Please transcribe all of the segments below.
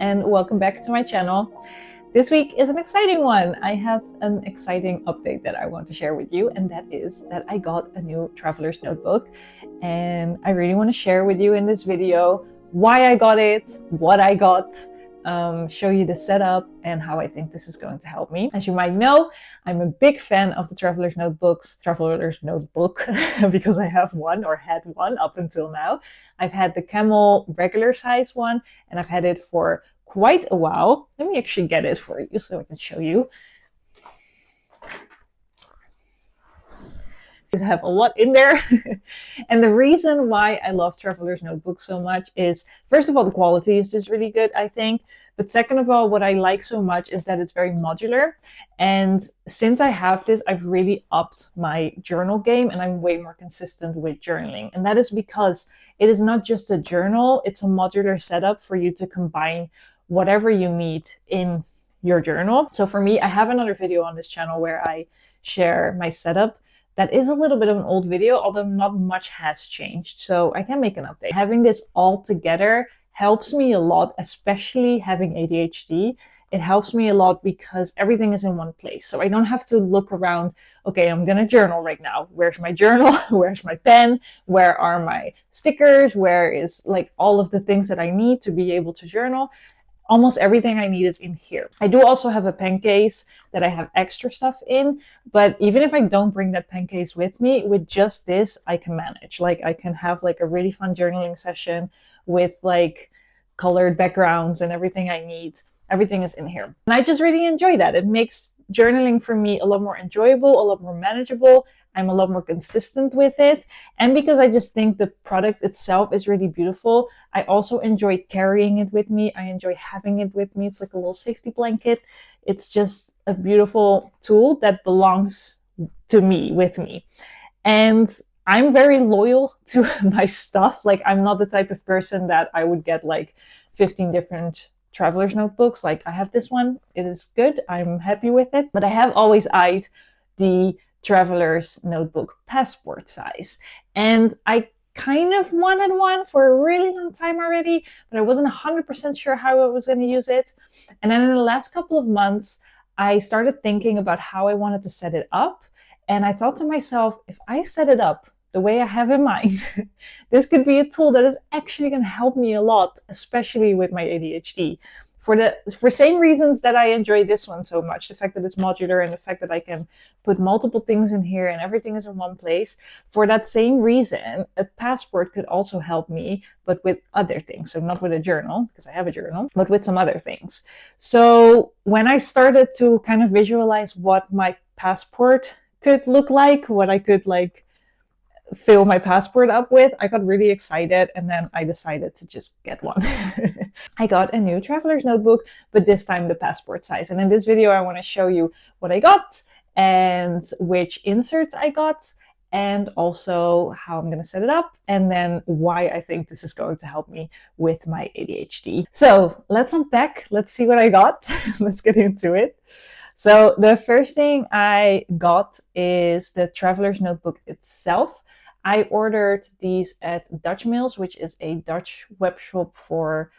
and welcome back to my channel. This week is an exciting one. I have an exciting update that I want to share with you, and that is that I got a new traveler's notebook, and I really want to share with you in this video why I got it, what I got, show you the setup and how I think this is going to help me. As you might know, I'm a big fan of the traveler's notebook, because I have one or had one up until now. I've had the camel regular size one, and I've had it for quite a while. Let me actually get it for you so I can show you. I have a lot in there. And the reason why I love traveler's notebooks so much is, first of all, the quality is just really good, I think. But second of all, what I like so much is that it's very modular. And since I have this, I've really upped my journal game, and I'm way more consistent with journaling. And that is because it is not just a journal, it's a modular setup for you to combine whatever you need in your journal. So for me, I have another video on this channel where I share my setup. That is a little bit of an old video, although not much has changed, so I can make an update. Having this all together helps me a lot, especially having ADHD. It helps me a lot because everything is in one place. So I don't have to look around, okay, I'm gonna journal right now. Where's my journal? Where's my pen? Where are my stickers? Where is like all of the things that I need to be able to journal? Almost everything I need is in here. I do also have a pen case that I have extra stuff in, but even if I don't bring that pen case with me, with just this, I can manage. Like I can have like a really fun journaling session with like colored backgrounds and everything I need. Everything is in here. And I just really enjoy that. It makes journaling for me a lot more enjoyable, a lot more manageable. I'm a lot more consistent with it. And because I just think the product itself is really beautiful, I also enjoy carrying it with me. I enjoy having it with me. It's like a little safety blanket. It's just a beautiful tool that belongs to me, with me. And I'm very loyal to my stuff. Like I'm not the type of person that I would get like 15 different traveler's notebooks. Like I have this one, it is good, I'm happy with it, but I have always eyed the traveler's notebook passport size, and I kind of wanted one for a really long time already, but I wasn't 100% sure how I was going to use it. And then in the last couple of months I started thinking about how I wanted to set it up, and I thought to myself, if I set it up the way I have in mind, this could be a tool that is actually going to help me a lot, especially with my ADHD. For same reasons that I enjoy this one so much, the fact that it's modular and the fact that I can put multiple things in here and everything is in one place. For that same reason, a passport could also help me, but with other things. So not with a journal, because I have a journal, but with some other things. So when I started to kind of visualize what my passport could look like, what I could like fill my passport up with, I got really excited, and then I decided to just get one. I got a new traveler's notebook, but this time the passport size. And in this video, I want to show you what I got and which inserts I got, and also how I'm going to set it up, and then why I think this is going to help me with my ADHD. So let's unpack. Let's see what I got. Let's get into it. So the first thing I got is the traveler's notebook itself. I ordered these at Dutch Mails, which is a Dutch web shop for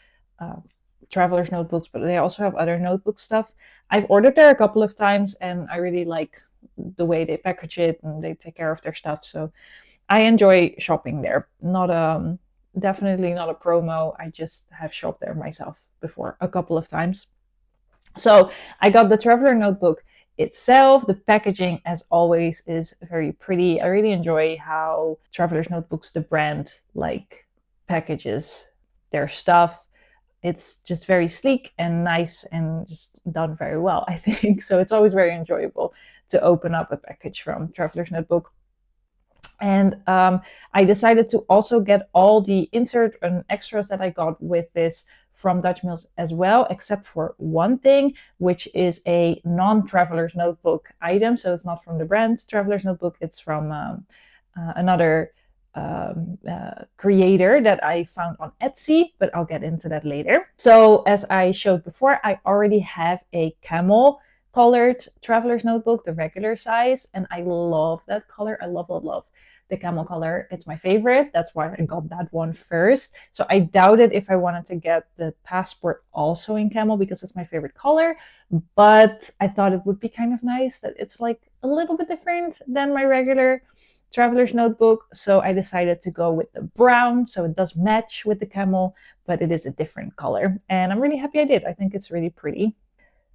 traveler's notebooks, but they also have other notebook stuff. I've ordered there a couple of times, and I really like the way they package it and they take care of their stuff. So I enjoy shopping there. Definitely not a promo. I just have shopped there myself before a couple of times. So I got the traveler notebook itself. The packaging, as always, is very pretty. I really enjoy how traveler's notebooks, the brand, like packages their stuff. It's just very sleek and nice and just done very well, I think. So it's always very enjoyable to open up a package from traveler's notebook. And I decided to also get all the insert and extras that I got with this from Dutch Mails as well, except for one thing, which is a non-traveler's notebook item. So it's not from the brand Traveler's Notebook, it's from another creator that I found on Etsy, but I'll get into that later. So as I showed before, I already have a camel colored traveler's notebook, the regular size, and I love that color. I love, love, love the camel color. It's my favorite. That's why I got that one first. So I doubted if I wanted to get the passport also in camel because it's my favorite color. But I thought it would be kind of nice that it's like a little bit different than my regular traveler's notebook. So I decided to go with the brown. So it does match with the camel, but it is a different color. And I'm really happy I did. I think it's really pretty.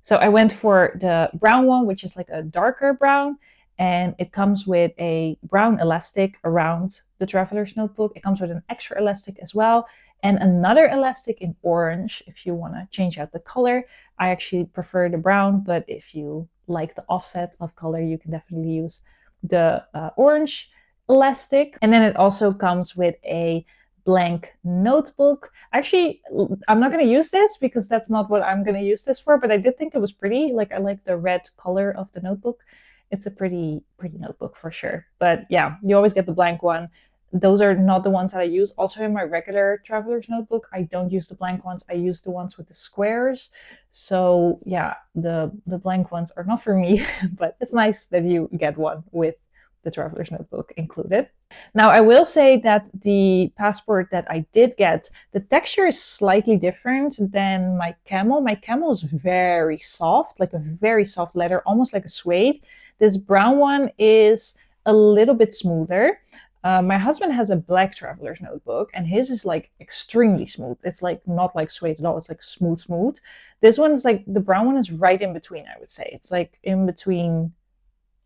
So I went for the brown one, which is like a darker brown, and it comes with a brown elastic around the traveler's notebook. It comes with an extra elastic as well, and another elastic in orange if you want to change out the color. I actually prefer the brown, but if you like the offset of color, you can definitely use the orange elastic. And then it also comes with a blank notebook. Actually, I'm not going to use this because that's not what I'm going to use this for, but I did think it was pretty. Like, I like the red color of the notebook. It's a pretty notebook for sure. But yeah, you always get the blank one. Those are not the ones that I use. Also in my regular traveler's notebook, I don't use the blank ones. I use the ones with the squares. So yeah, the blank ones are not for me, but it's nice that you get one with the traveler's notebook included. Now, I will say that the passport that I did get, the texture is slightly different than my camel. My camel is very soft, like a very soft leather, almost like a suede. This brown one is a little bit smoother. My husband has a black traveler's notebook, and his is like extremely smooth. It's like not like suede at all. It's like smooth. This one's like, the brown one is right in between, I would say. It's like in between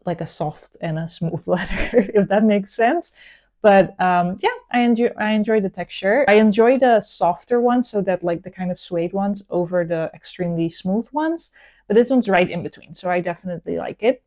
like a soft and a smooth leather, if that makes sense. But yeah, I enjoy the texture. I enjoy the softer ones, so that like the kind of suede ones over the extremely smooth ones. But this one's right in between, so I definitely like it.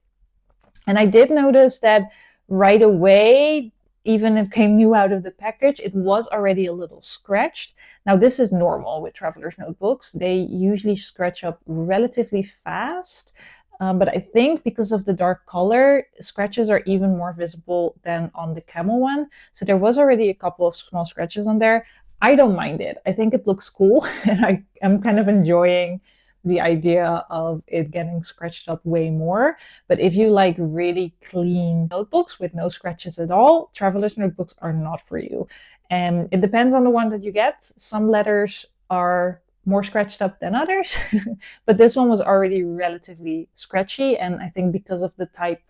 And I did notice that right away, even if it came new out of the package, it was already a little scratched. Now, this is normal with traveler's notebooks. They usually scratch up relatively fast. But I think because of the dark color, scratches are even more visible than on the camel one. So there was already a couple of small scratches on there. I don't mind it. I think it looks cool. And I am kind of enjoying the idea of it getting scratched up way more. But if you like really clean notebooks with no scratches at all, traveler's notebooks are not for you. And it depends on the one that you get. Some letters are more scratched up than others, but this one was already relatively scratchy. And I think because of the type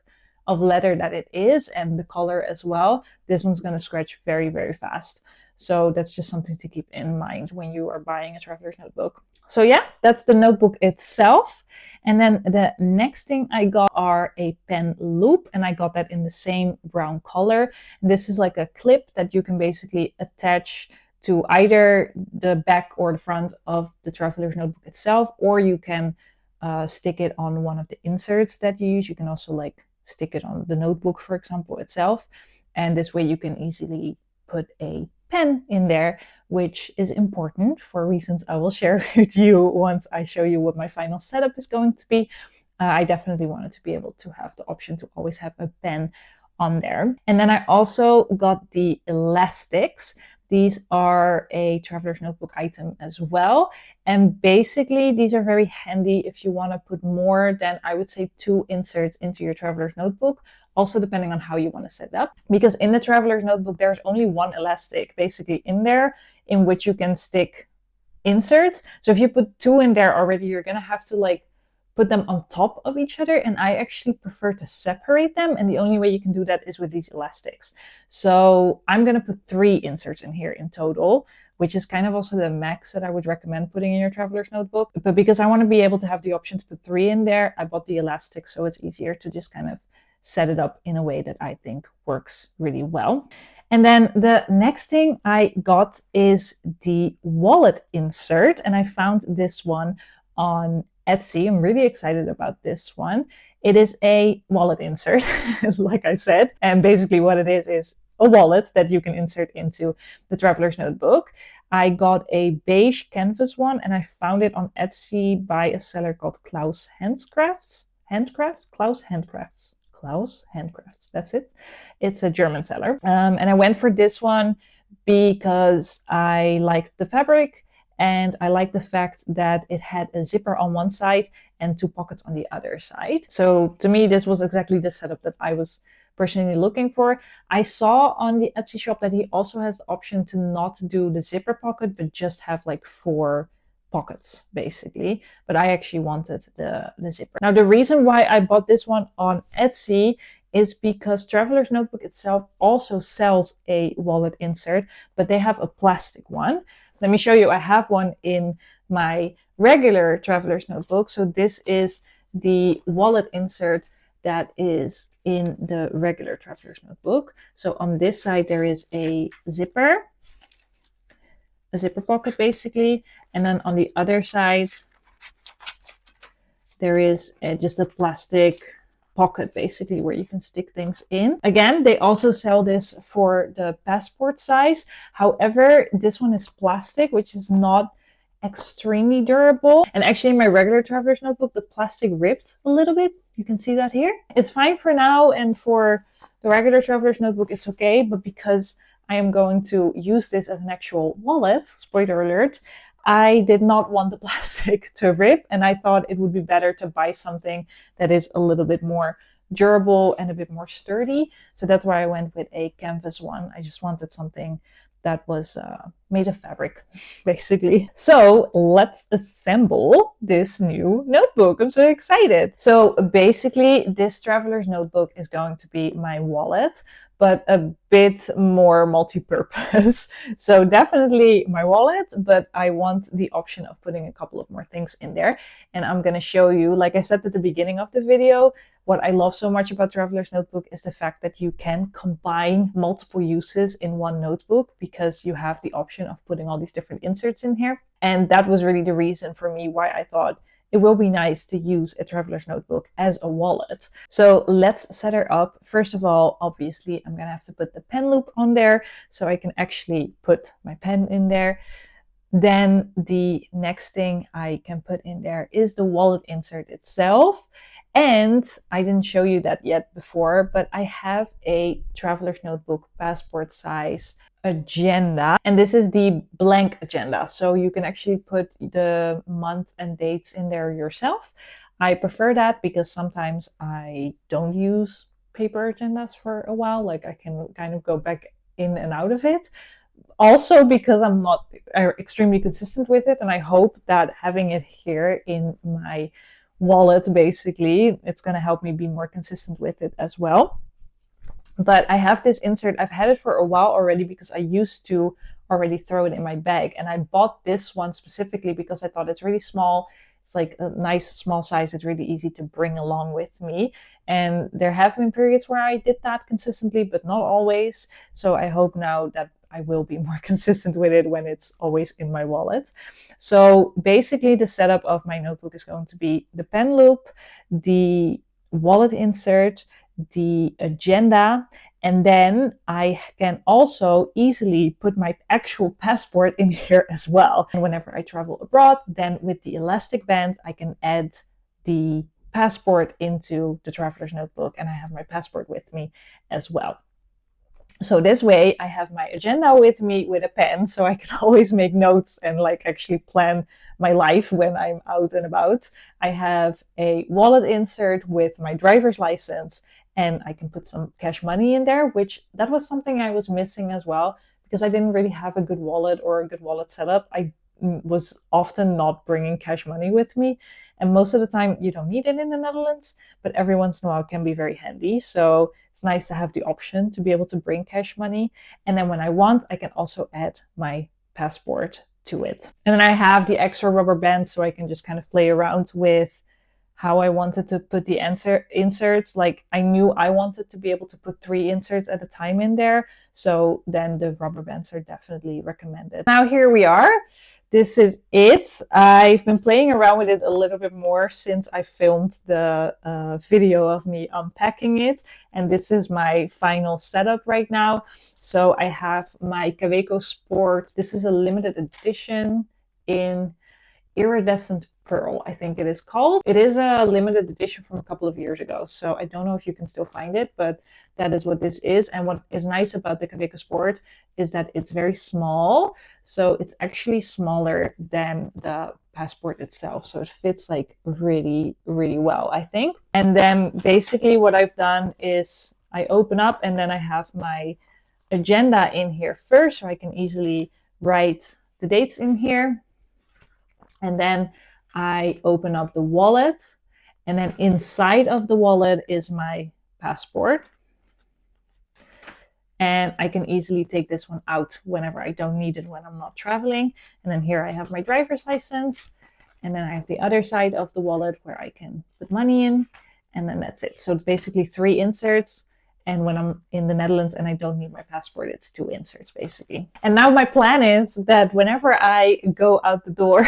of leather that it is and the color as well, this one's going to scratch very, very fast. So that's just something to keep in mind when you are buying a traveler's notebook. So yeah, that's the notebook itself. And then the next thing I got are a pen loop, and I got that in the same brown color. And this is like a clip that you can basically attach to either the back or the front of the traveler's notebook itself, or you can stick it on one of the inserts that you use. You can also like stick it on the notebook, for example, itself. And this way you can easily put a pen in there, which is important for reasons I will share with you once I show you what my final setup is going to be. I definitely wanted to be able to have the option to always have a pen on there. And then I also got the elastics. These are a traveler's notebook item as well. And basically, these are very handy if you want to put more than, I would say, 2 inserts into your traveler's notebook. Also, depending on how you want to set it up. Because in the traveler's notebook, there's only one elastic basically in there in which you can stick inserts. So if you put 2 in there already, you're going to have to like put them on top of each other, and I actually prefer to separate them, and the only way you can do that is with these elastics. So I'm going to put 3 inserts in here in total, which is kind of also the max that I would recommend putting in your traveler's notebook. But because I want to be able to have the option to put 3 in there, I bought the elastic, so it's easier to just kind of set it up in a way that I think works really well. And then the next thing I got is the wallet insert, and I found this one on Etsy. I'm really excited about this one. It is a wallet insert, like I said. And basically what it is a wallet that you can insert into the traveler's notebook. I got a beige canvas one, and I found it on Etsy by a seller called Klaus Handcrafts. Klaus Handcrafts. That's it. It's a German seller. And I went for this one because I liked the fabric. And I like the fact that it had a zipper on one side and 2 pockets on the other side. So to me, this was exactly the setup that I was personally looking for. I saw on the Etsy shop that he also has the option to not do the zipper pocket, but just have like 4 pockets basically. But I actually wanted the zipper. Now, the reason why I bought this one on Etsy is because Traveler's Notebook itself also sells a wallet insert, but they have a plastic one. Let me show you. I have one in my regular Traveler's Notebook. So this is the wallet insert that is in the regular Traveler's Notebook. So on this side, there is a zipper pocket basically. And then on the other side, there is just a plastic pocket basically where you can stick things in. Again, they also sell this for the passport size. However, this one is plastic, which is not extremely durable. And actually in my regular Traveler's Notebook, the plastic ripped a little bit. You can see that here. It's fine for now, and for the regular Traveler's Notebook, it's okay. But because I am going to use this as an actual wallet, spoiler alert, I did not want the plastic to rip, and I thought it would be better to buy something that is a little bit more durable and a bit more sturdy. So that's why I went with a canvas one. I just wanted something that was made of fabric, basically. So let's assemble this new notebook. I'm so excited. So basically, this Traveler's Notebook is going to be my wallet, but a bit more multi-purpose. So definitely my wallet, but I want the option of putting a couple of more things in there. And I'm going to show you, like I said at the beginning of the video, what I love so much about Traveler's Notebook is the fact that you can combine multiple uses in one notebook, because you have the option of putting all these different inserts in here. And that was really the reason for me why I thought it will be nice to use a Traveler's Notebook as a wallet. So let's set her up. First of all, obviously, I'm going to have to put the pen loop on there so I can actually put my pen in there. Then the next thing I can put in there is the wallet insert itself. And I didn't show you that yet before, but I have a Traveler's Notebook passport size agenda, and this is the blank agenda, so you can actually put the month and dates in there yourself. I prefer that because sometimes I don't use paper agendas for a while, like I can kind of go back in and out of it. Also because I'm not extremely consistent with it, and I hope that having it here in my wallet, basically, it's going to help me be more consistent with it as well. But I have this insert. I've had it for a while already because I used to already throw it in my bag. And I bought this one specifically because I thought it's really small. It's like a nice small size. It's really easy to bring along with me. And there have been periods where I did that consistently, but not always. So I hope now that I will be more consistent with it when it's always in my wallet. So basically the setup of my notebook is going to be the pen loop, the wallet insert, the agenda, and then I can also easily put my actual passport in here as well. And whenever I travel abroad, then with the elastic band, I can add the passport into the Traveler's Notebook, and I have my passport with me as well. So this way I have my agenda with me with a pen, so I can always make notes and like actually plan my life when I'm out and about. I have a wallet insert with my driver's license, and I can put some cash money in there, which that was something I was missing as well, because I didn't really have a good wallet or a good wallet setup. I was often not bringing cash money with me, and most of the time you don't need it in the Netherlands, but every once in a while it can be very handy. So it's nice to have the option to be able to bring cash money, and then when I want, I can also add my passport to it. And then I have the extra rubber band, so I can just kind of play around with how I wanted to put the inserts. Like I knew I wanted to be able to put 3 inserts at a time in there. So then the rubber bands are definitely recommended. Now here we are. This is it. I've been playing around with it a little bit more since I filmed the video of me unpacking it. And this is my final setup right now. So I have my Kaweco Sport. This is a limited edition in iridescent pearl, I think it is called. It is a limited edition from a couple of years ago, so I don't know if you can still find it, but that is what this is. And what is nice about the Kaweco Sport is that it's very small, so it's actually smaller than the passport itself, so it fits like really, really well, I think. And then basically what I've done is I open up and then I have my agenda in here first, so I can easily write the dates in here. And then I open up the wallet, and then inside of the wallet is my passport. And I can easily take this one out whenever I don't need it, when I'm not traveling. And then here I have my driver's license. And then I have the other side of the wallet where I can put money in. And then that's it. So basically 3 inserts. And when I'm in the Netherlands and I don't need my passport, it's 2 inserts basically. And now my plan is that whenever I go out the door,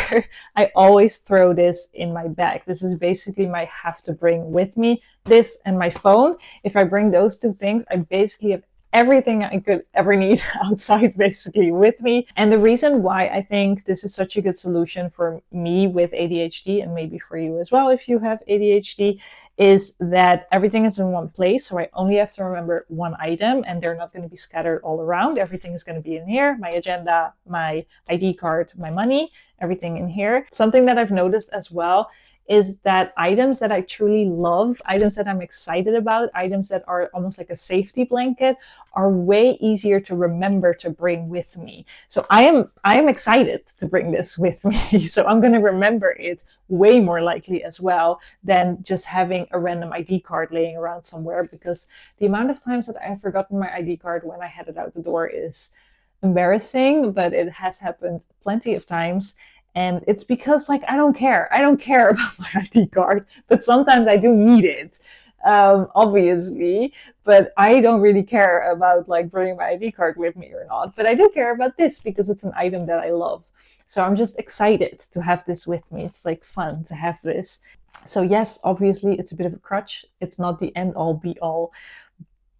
I always throw this in my bag. This is basically my have to bring with me, this and my phone. If I bring those 2 things, I basically have everything I could ever need outside basically with me. And the reason why I think this is such a good solution for me with ADHD, and maybe for you as well if you have ADHD, is that everything is in one place. So I only have to remember one item, and they're not going to be scattered all around. Everything is going to be in here: my agenda, my ID card, my money, everything in here. Something that I've noticed as well is that items that I truly love, items that I'm excited about, items that are almost like a safety blanket, are way easier to remember to bring with me. So I am excited to bring this with me. So I'm going to remember it way more likely as well than just having a random ID card laying around somewhere, because the amount of times that I have forgotten my ID card when I headed out the door is embarrassing, but it has happened plenty of times. And it's because, like, I don't care about my ID card, but sometimes I do need it, obviously, but I don't really care about like bringing my ID card with me or not. But I do care about this because it's an item that I love. So I'm just excited to have this with me. It's like fun to have this. So yes, obviously it's a bit of a crutch. It's not the end all be all,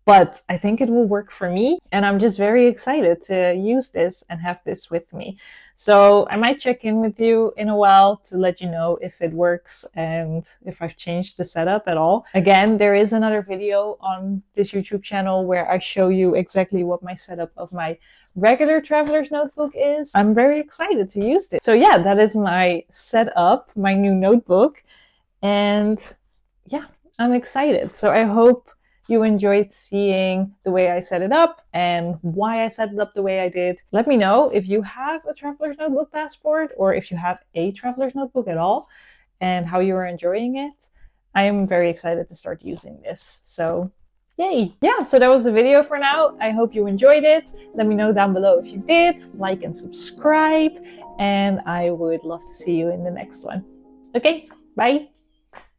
but I think it will work for me. And I'm just very excited to use this and have this with me. So I might check in with you in a while to let you know if it works and if I've changed the setup at all. Again, there is another video on this YouTube channel where I show you exactly what my setup of my regular traveler's notebook is. I'm very excited to use this. So yeah, that is my setup, my new notebook. And yeah, I'm excited. So I hope you enjoyed seeing the way I set it up and why I set it up the way I did. Let me know if you have a traveler's notebook passport, or if you have a traveler's notebook at all, and how you are enjoying it. I am very excited to start using this. So yay! Yeah, so that was the video for now. I hope you enjoyed it. Let me know down below if you did. Like and subscribe, and I would love to see you in the next one. Okay, bye!